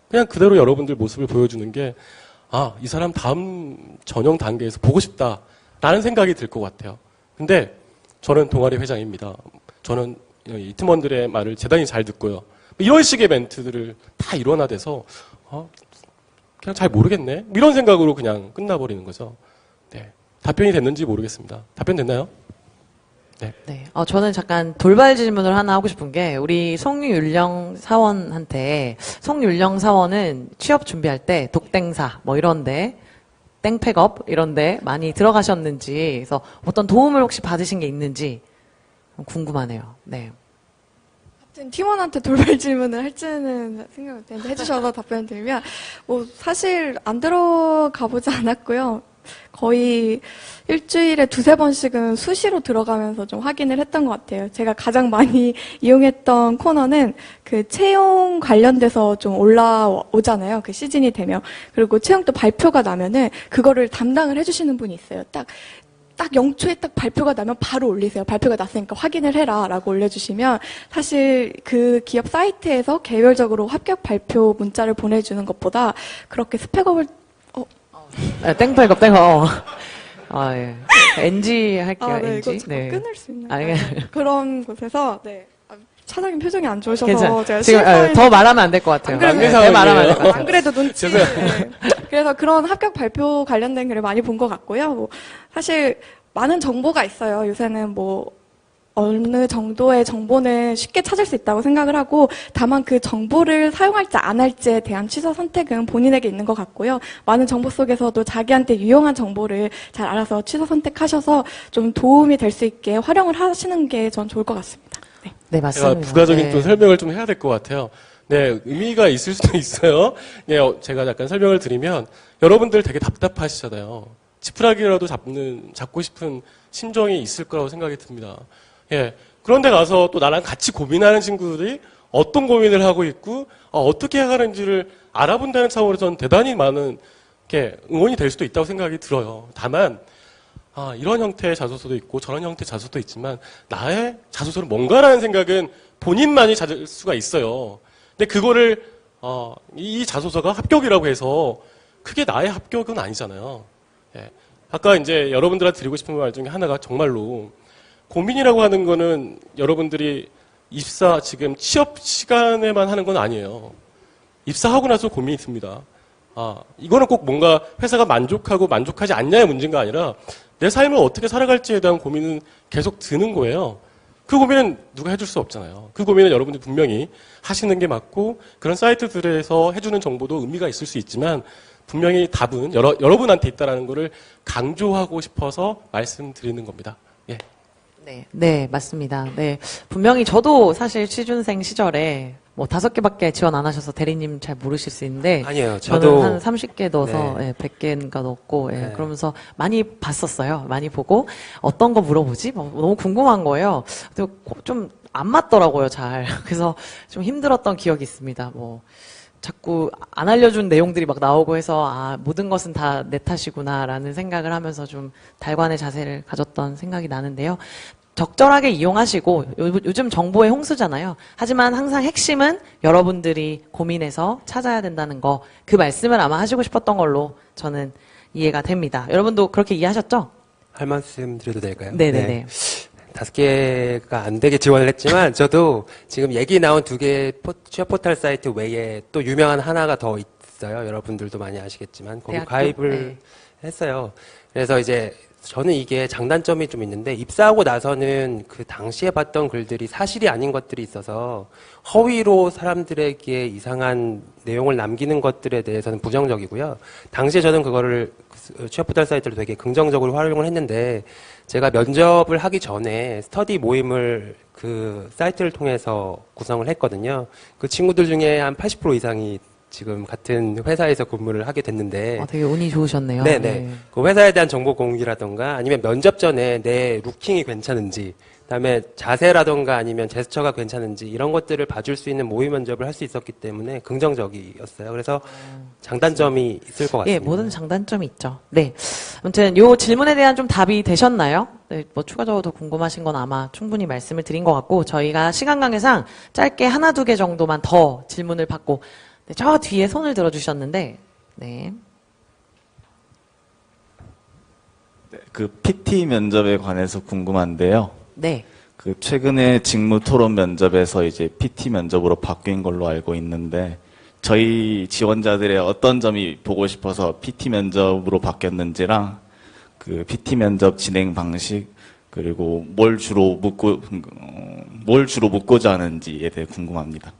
그냥 그대로 여러분들 모습을 보여주는 게 이 사람 다음 전형 단계에서 보고 싶다라는 생각이 들 것 같아요. 근데 저는 동아리 회장입니다. 저는 이 팀원들의 말을 대단히 잘 듣고요. 이런 식의 멘트들을 다 일원화돼서 그냥 잘 모르겠네. 이런 생각으로 그냥 끝나버리는 거죠. 네. 답변이 됐는지 모르겠습니다. 답변 됐나요? 네. 네. 저는 잠깐 돌발 질문을 하나 하고 싶은 게, 우리 송윤령 사원한테, 송윤령 사원은 취업 준비할 때 독땡사, 이런데, 땡팩업, 이런데 많이 들어가셨는지, 그래서 어떤 도움을 혹시 받으신 게 있는지 궁금하네요. 네. 팀원한테 돌발 질문을 할지는 생각을 해주셔서 답변을 드리면, 사실 안 들어가 보지 않았고요. 거의 일주일에 2-3번씩은 수시로 들어가면서 좀 확인을 했던 것 같아요. 제가 가장 많이 이용했던 코너는 그 채용 관련돼서 좀 올라오잖아요. 그 시즌이 되면. 그리고 채용 또 발표가 나면은 그거를 담당을 해주시는 분이 있어요. 딱 0초에 딱 발표가 나면 바로 올리세요. 발표가 났으니까 확인을 해라 라고 올려주시면 사실 그 기업 사이트에서 개별적으로 합격 발표 문자를 보내주는 것보다 그렇게 스펙업을 땡팩업. 예. NG 할게요. 네, NG. 이거 잠깐 끊을 수 있나요? 그런 곳에서 차장님 표정이 안 좋으셔서 괜찮아요. 제가 지금 더 말하면 안 될 것 같아요. 안 말하면 안 될 것 같아요. 안 그래도 눈치. 네. 그래서 그런 합격 발표 관련된 글을 많이 본 것 같고요. 사실 많은 정보가 있어요. 요새는 어느 정도의 정보는 쉽게 찾을 수 있다고 생각을 하고, 다만 그 정보를 사용할지 안 할지에 대한 취사 선택은 본인에게 있는 것 같고요. 많은 정보 속에서도 자기한테 유용한 정보를 잘 알아서 취사 선택하셔서 좀 도움이 될 수 있게 활용을 하시는 게 전 좋을 것 같습니다. 네, 맞습니다. 제가 부가적인 네. 또 설명을 좀 해야 될 것 같아요. 네, 의미가 있을 수도 있어요. 네, 제가 약간 설명을 드리면 여러분들 되게 답답하시잖아요. 지푸라기라도 잡고 싶은 심정이 있을 거라고 생각이 듭니다. 예. 그런데 가서 또 나랑 같이 고민하는 친구들이 어떤 고민을 하고 있고, 어떻게 해가는지를 알아본다는 차원에서 저는 대단히 많은 응원이 될 수도 있다고 생각이 들어요. 다만, 이런 형태의 자소서도 있고, 저런 형태의 자소서도 있지만, 나의 자소서는 뭔가라는 생각은 본인만이 찾을 수가 있어요. 근데 그거를 이 자소서가 합격이라고 해서 크게 나의 합격은 아니잖아요. 예. 아까 이제 여러분들한테 드리고 싶은 말 중에 하나가 정말로 고민이라고 하는 거는 여러분들이 입사 지금 취업 시간에만 하는 건 아니에요. 입사하고 나서 고민이 있습니다. 이거는 꼭 뭔가 회사가 만족하고 만족하지 않냐의 문제가 아니라 내 삶을 어떻게 살아갈지에 대한 고민은 계속 드는 거예요. 그 고민은 누가 해줄 수 없잖아요. 그 고민은 여러분들이 분명히 하시는 게 맞고 그런 사이트들에서 해주는 정보도 의미가 있을 수 있지만 분명히 답은 여러분한테 있다는 거를 강조하고 싶어서 말씀드리는 겁니다. 예. 네, 맞습니다. 네. 분명히 저도 사실 취준생 시절에 뭐 5개밖에 지원 안 하셔서 대리님 잘 모르실 수 있는데. 아니에요. 저는 저도 한 30개 넣어서 네. 100개인가 넣었고, 네. 그러면서 많이 봤었어요. 많이 보고, 어떤 거 물어보지? 너무 궁금한 거예요. 좀 안 맞더라고요, 잘. 그래서 좀 힘들었던 기억이 있습니다. 자꾸 안 알려준 내용들이 막 나오고 해서 모든 것은 다 내 탓이구나라는 생각을 하면서 좀 달관의 자세를 가졌던 생각이 나는데요. 적절하게 이용하시고 요즘 정보의 홍수잖아요. 하지만 항상 핵심은 여러분들이 고민해서 찾아야 된다는 거, 그 말씀을 아마 하시고 싶었던 걸로 저는 이해가 됩니다. 여러분도 그렇게 이해하셨죠? 할 말씀 드려도 될까요? 네네네. 5개가 안 되게 지원을 했지만 저도 지금 얘기 나온 2개 취업 포털 사이트 외에 또 유명한 하나가 더 있어요. 여러분들도 많이 아시겠지만 거기 대학교? 가입을 네. 했어요. 그래서 이제 저는 이게 장단점이 좀 있는데 입사하고 나서는 그 당시에 봤던 글들이 사실이 아닌 것들이 있어서 허위로 사람들에게 이상한 내용을 남기는 것들에 대해서는 부정적이고요. 당시에 저는 그거를 취업 포털 사이트를 되게 긍정적으로 활용을 했는데 제가 면접을 하기 전에 스터디 모임을 그 사이트를 통해서 구성을 했거든요. 그 친구들 중에 한 80% 이상이 지금 같은 회사에서 근무를 하게 됐는데 되게 운이 좋으셨네요. 네네. 네. 그 회사에 대한 정보 공유라던가 아니면 면접 전에 내 루킹이 괜찮은지 그다음에 자세라던가 아니면 제스처가 괜찮은지 이런 것들을 봐줄 수 있는 모의 면접을 할 수 있었기 때문에 긍정적이었어요. 그래서 장단점이 있을 것 같습니다. 예, 모든 장단점이 있죠. 네. 아무튼 요 질문에 대한 좀 답이 되셨나요? 네, 추가적으로 더 궁금하신 건 아마 충분히 말씀을 드린 것 같고 저희가 시간 관계상 짧게 1, 2개 정도만 더 질문을 받고 네, 저 뒤에 손을 들어주셨는데 네. 그 PT 면접에 관해서 궁금한데요. 네. 그 최근에 직무 토론 면접에서 이제 PT 면접으로 바뀐 걸로 알고 있는데 저희 지원자들의 어떤 점이 보고 싶어서 PT 면접으로 바뀌었는지랑 그 PT 면접 진행 방식 그리고 뭘 주로 묻고자 하는지에 대해 궁금합니다.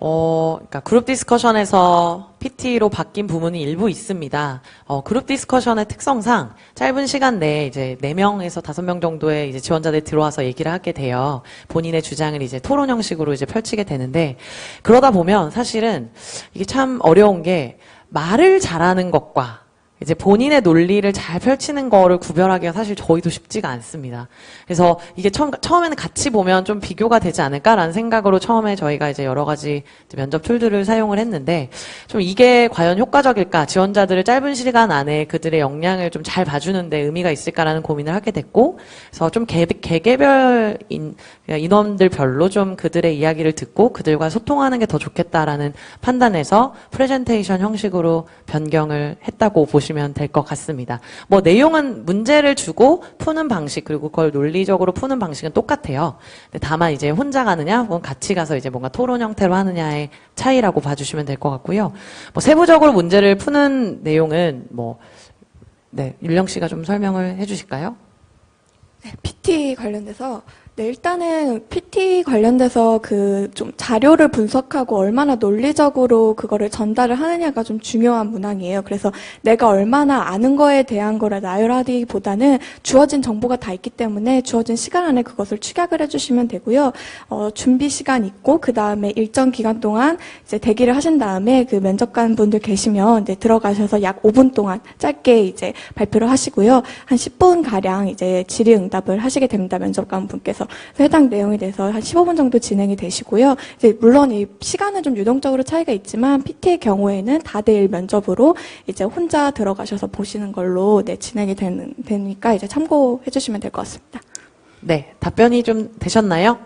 그러니까 그룹 디스커션에서 PT로 바뀐 부분이 일부 있습니다. 그룹 디스커션의 특성상 짧은 시간 내에 이제 4명에서 5명 정도의 이제 지원자들이 들어와서 얘기를 하게 돼요. 본인의 주장을 이제 토론 형식으로 이제 펼치게 되는데, 그러다 보면 사실은 이게 참 어려운 게 말을 잘하는 것과 이제 본인의 논리를 잘 펼치는 거를 구별하기가 사실 저희도 쉽지가 않습니다. 그래서 이게 처음에는 같이 보면 좀 비교가 되지 않을까라는 생각으로 처음에 저희가 이제 여러 가지 이제 면접 툴들을 사용을 했는데 좀 이게 과연 효과적일까? 지원자들을 짧은 시간 안에 그들의 역량을 좀 잘 봐주는데 의미가 있을까라는 고민을 하게 됐고, 그래서 좀 개개별 인원들별로 좀 그들의 이야기를 듣고 그들과 소통하는 게 더 좋겠다라는 판단에서 프레젠테이션 형식으로 변경을 했다고 보시면 될 것 같습니다. 내용은 문제를 주고 푸는 방식 그리고 그걸 논리적으로 푸는 방식은 똑같아요. 근데 다만 이제 혼자 가느냐 혹은 같이 가서 이제 뭔가 토론 형태로 하느냐의 차이라고 봐주시면 될 것 같고요. 세부적으로 문제를 푸는 내용은 네, 윤령 씨가 좀 설명을 해주실까요? 네, PT 관련돼서 일단은 PT 관련돼서 좀 자료를 분석하고 얼마나 논리적으로 그거를 전달을 하느냐가 좀 중요한 문항이에요. 그래서 내가 얼마나 아는 거에 대한 거를 나열하기보다는 주어진 정보가 다 있기 때문에 주어진 시간 안에 그것을 축약을 해주시면 되고요. 준비 시간 있고 그 다음에 일정 기간 동안 이제 대기를 하신 다음에 그 면접관 분들 계시면 이제 들어가셔서 약 5분 동안 짧게 이제 발표를 하시고요. 한 10분 가량 이제 질의응답을 하시게 됩니다. 면접관 분께서. 해당 내용에 대해서 한 15분 정도 진행이 되시고요. 이제 물론 이 시간은 좀 유동적으로 차이가 있지만 PT의 경우에는 다대일 면접으로 이제 혼자 들어가셔서 보시는 걸로 진행이 되니까 이제 참고해 주시면 될 것 같습니다. 네, 답변이 좀 되셨나요?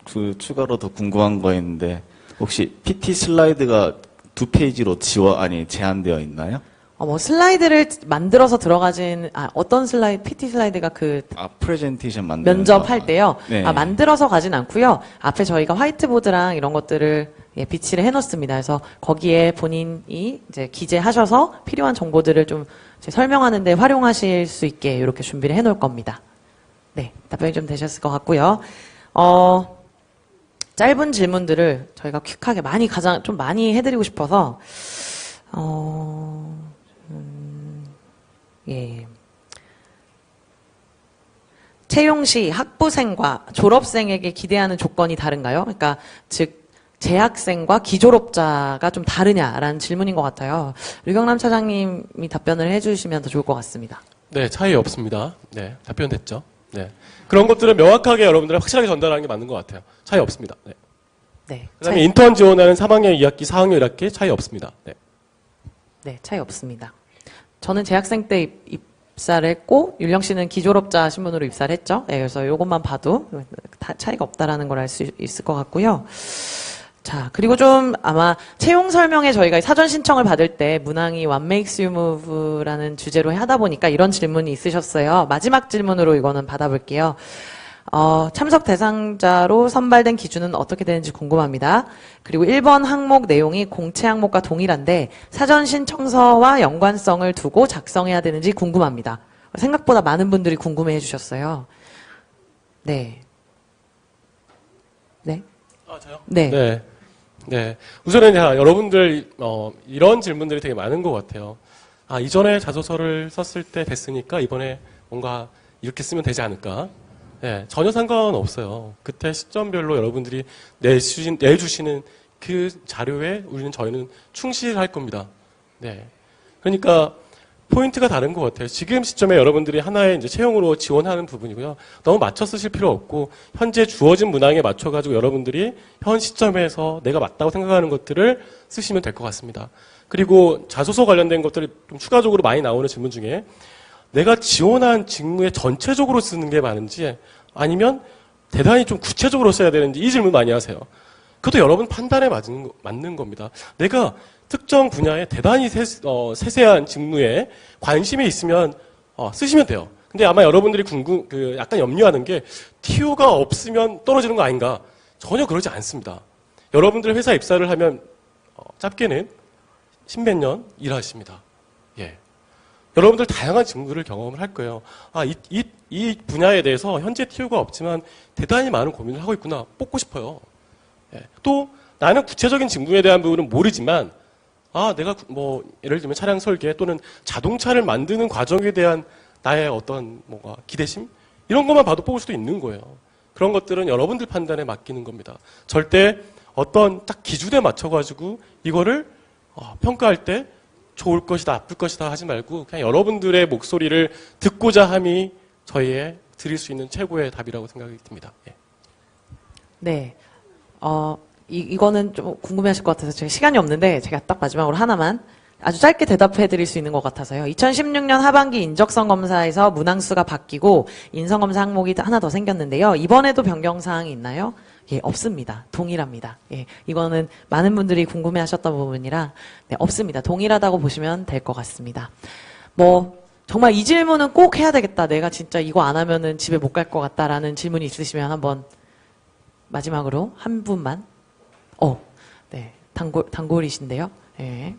그 추가로 더 궁금한 거 있는데 혹시 PT 슬라이드가 2페이지로 제한되어 있나요? 뭐 슬라이드를 만들어서 들어가진, 어떤 슬라이드, PT 슬라이드가 프레젠테이션 만드는 면접할 때요. 네. 만들어서 가진 않고요. 앞에 저희가 화이트보드랑 이런 것들을 비치를 해놓습니다. 그래서 거기에 본인이 이제 기재하셔서 필요한 정보들을 좀 이제 설명하는데 활용하실 수 있게 이렇게 준비를 해놓을 겁니다. 네, 답변이 좀 되셨을 것 같고요. 짧은 질문들을 저희가 퀵하게 좀 많이 해드리고 싶어서, 예. 채용 시 학부생과 졸업생에게 기대하는 조건이 다른가요? 그러니까, 즉, 재학생과 기졸업자가 좀 다르냐라는 질문인 것 같아요. 류경남 차장님이 답변을 해주시면 더 좋을 것 같습니다. 네, 차이 없습니다. 네, 답변됐죠. 네. 그런 것들을 명확하게 여러분들 확실하게 전달하는 게 맞는 것 같아요. 차이 없습니다. 네. 네. 그 다음에 인턴 지원하는 3학년 2학기, 4학년 1학기 차이 없습니다. 네. 네, 차이 없습니다. 저는 재학생 때 입사를 했고, 율령 씨는 기졸업자 신분으로 입사를 했죠. 네, 그래서 이것만 봐도 차이가 없다라는 걸 알 수 있을 것 같고요. 자, 그리고 좀 아마 채용 설명에 저희가 사전 신청을 받을 때 문항이 What makes you move라는 주제로 하다 보니까 이런 질문이 있으셨어요. 마지막 질문으로 이거는 받아볼게요. 참석 대상자로 선발된 기준은 어떻게 되는지 궁금합니다. 그리고 1번 항목 내용이 공채 항목과 동일한데 사전 신청서와 연관성을 두고 작성해야 되는지 궁금합니다. 생각보다 많은 분들이 궁금해 해주셨어요. 네. 네. 저요? 네. 네. 네. 우선은 여러분들, 이런 질문들이 되게 많은 것 같아요. 이전에 자소서를 썼을 때 됐으니까 이번에 뭔가 이렇게 쓰면 되지 않을까? 네. 전혀 상관없어요. 그때 시점별로 여러분들이 내주시는 그 자료에 저희는 충실할 겁니다. 네. 그러니까, 포인트가 다른 것 같아요. 지금 시점에 여러분들이 하나의 이제 채용으로 지원하는 부분이고요. 너무 맞춰 쓰실 필요 없고 현재 주어진 문항에 맞춰가지고 여러분들이 현 시점에서 내가 맞다고 생각하는 것들을 쓰시면 될 것 같습니다. 그리고 자소서 관련된 것들이 좀 추가적으로 많이 나오는 질문 중에 내가 지원한 직무에 전체적으로 쓰는 게 많은지 아니면 대단히 좀 구체적으로 써야 되는지 이 질문 많이 하세요. 그것도 여러분 판단에 맞는 겁니다. 내가 특정 분야에 대단히 세세한 직무에 관심이 있으면 쓰시면 돼요. 근데 아마 여러분들이 약간 염려하는 게 TO가 없으면 떨어지는 거 아닌가? 전혀 그러지 않습니다. 여러분들 회사 입사를 하면 짧게는 10몇 년 일하십니다. 예. 여러분들 다양한 직무를 경험을 할 거예요. 이 분야에 대해서 현재 TO가 없지만 대단히 많은 고민을 하고 있구나. 뽑고 싶어요. 예. 또 나는 구체적인 직무에 대한 부분은 모르지만 내가 예를 들면 차량 설계 또는 자동차를 만드는 과정에 대한 나의 어떤 뭔가 기대심? 이런 것만 봐도 뽑을 수도 있는 거예요. 그런 것들은 여러분들 판단에 맡기는 겁니다. 절대 어떤 딱 기준에 맞춰가지고 이거를 평가할 때 좋을 것이다, 나쁠 것이다 하지 말고 그냥 여러분들의 목소리를 듣고자 함이 저희의 드릴 수 있는 최고의 답이라고 생각이 듭니다. 예. 네. 이거는 좀 궁금해하실 것 같아서 제가 시간이 없는데 제가 딱 마지막으로 하나만 아주 짧게 대답해 드릴 수 있는 것 같아서요. 2016년 하반기 인적성 검사에서 문항수가 바뀌고 인성검사 항목이 하나 더 생겼는데요. 이번에도 변경사항이 있나요? 예, 없습니다. 동일합니다. 예, 이거는 많은 분들이 궁금해 하셨던 부분이라 네, 없습니다. 동일하다고 보시면 될 것 같습니다. 정말 이 질문은 꼭 해야 되겠다. 내가 진짜 이거 안 하면은 집에 못 갈 것 같다라는 질문이 있으시면 한번 마지막으로 한 분만. 네. 단골이신데요. 네.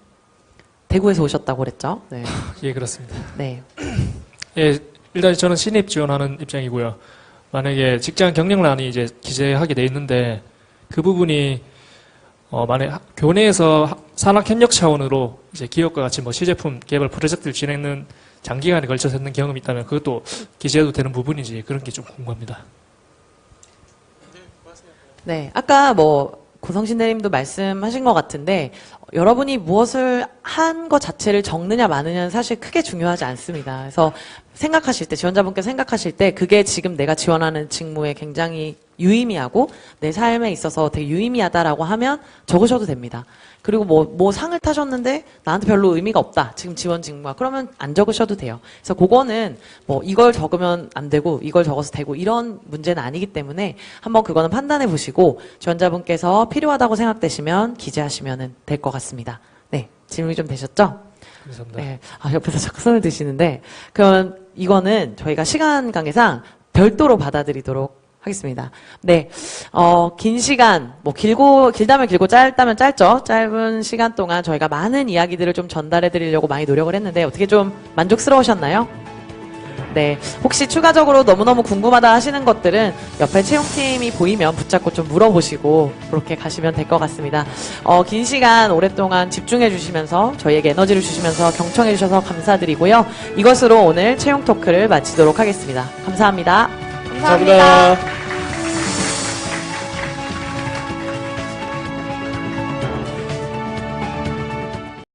대구에서 오셨다고 그랬죠? 네. 예, 그렇습니다. 네. 예, 일단 저는 신입 지원하는 입장이고요. 만약에 직장 경력란이 이제 기재하게 돼 있는데 그 부분이 만약 교내에서 산학 협력 차원으로 이제 기업과 같이 시제품 개발 프로젝트를 진행하는 장기간에 걸쳐서 했는 경험이 있다면 그것도 기재해도 되는 부분인지 그런 게 좀 궁금합니다. 네. 아까 고성신 대리님도 말씀하신 것 같은데 여러분이 무엇을 한 것 자체를 적느냐 마느냐는 사실 크게 중요하지 않습니다. 그래서 생각하실 때 지원자분께서 생각하실 때 그게 지금 내가 지원하는 직무에 굉장히 유의미하고 내 삶에 있어서 되게 유의미하다라고 하면 적으셔도 됩니다. 그리고 뭐 상을 타셨는데 나한테 별로 의미가 없다. 지금 지원 직무가. 그러면 안 적으셔도 돼요. 그래서 그거는 뭐 이걸 적으면 안 되고 이걸 적어서 되고 이런 문제는 아니기 때문에 한번 그거는 판단해 보시고 지원자분께서 필요하다고 생각되시면 기재하시면 될 것 같습니다. 네. 질문이 좀 되셨죠? 감사합니다. 네. 옆에서 자꾸 손을 드시는데 그러면 이거는 저희가 시간 관계상 별도로 받아들이도록 하겠습니다. 네. 긴 시간, 길다면 길고 짧다면 짧죠. 짧은 시간 동안 저희가 많은 이야기들을 좀 전달해 드리려고 많이 노력을 했는데 어떻게 좀 만족스러우셨나요? 네. 혹시 추가적으로 너무너무 궁금하다 하시는 것들은 옆에 채용팀이 보이면 붙잡고 좀 물어보시고 그렇게 가시면 될 것 같습니다. 긴 시간 오랫동안 집중해 주시면서 저희에게 에너지를 주시면서 경청해 주셔서 감사드리고요. 이것으로 오늘 채용 토크를 마치도록 하겠습니다. 감사합니다. 감사합니다.